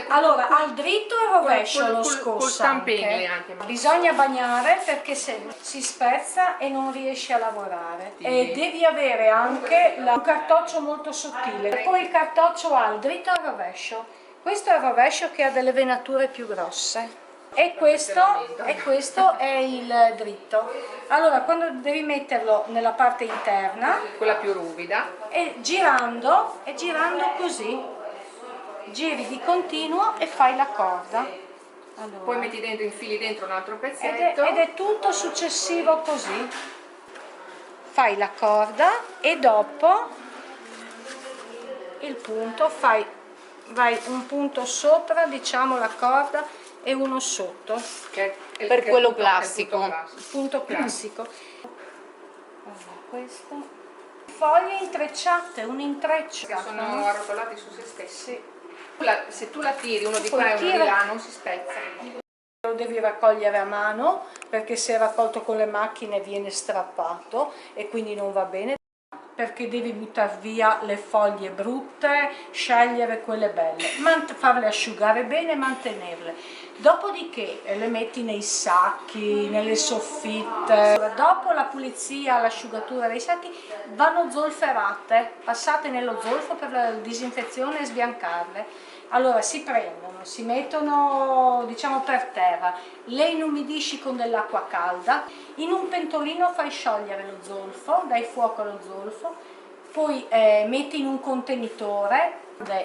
Allora, al dritto e rovescio lo scossa col stampingle anche. Bisogna bagnare perché se si spezza e non riesci a lavorare. E devi avere anche un cartoccio molto sottile. Poi il cartoccio ha il dritto e il rovescio. Questo è il rovescio che ha delle venature più grosse. E questo è il dritto. Allora, quando devi metterlo nella parte interna, Quella più ruvida. e girando così, giri di continuo e fai la corda. Allora, Poi metti dentro, infili dentro un altro pezzetto. ed è tutto successivo così. Fai la corda e dopo il punto vai un punto sopra, diciamo, la corda e uno sotto, che è Per quello il classico. il punto classico. Allora, questo. Foglie intrecciate, un intreccio. Che sono arrotolati su se stessi. Sì. Se tu la tiri uno di Poi qua e uno di tira. là non si spezza. Lo devi raccogliere a mano perché se è raccolto con le macchine viene strappato e quindi non va bene, perché devi buttare via le foglie brutte, scegliere quelle belle, farle asciugare bene e mantenerle. Dopodiché le metti nei sacchi, nelle soffitte. Dopo la pulizia, l'asciugatura dei sacchi vanno zolferate, passate nello zolfo per la disinfezione e sbiancarle. Allora si prendono, si mettono diciamo per terra, le inumidisci con dell'acqua calda, in un pentolino fai sciogliere lo zolfo, dai fuoco allo zolfo, poi metti in un contenitore,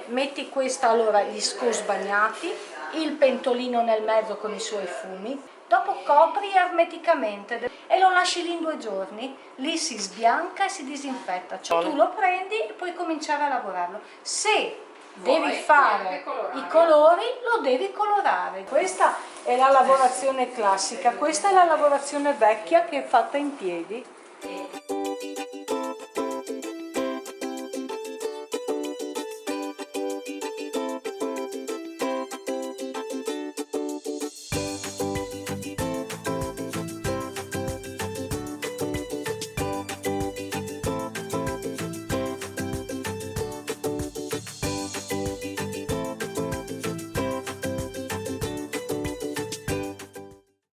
metti questa allora gli scos bagnati, il pentolino nel mezzo con i suoi fumi, dopo copri ermeticamente e lo lasci lì in 2 giorni, lì si sbianca e si disinfetta, cioè tu lo prendi e puoi cominciare a lavorarlo. Se devi fare i colori, lo devi colorare. Questa è la lavorazione classica, questa è la lavorazione vecchia che è fatta in piedi.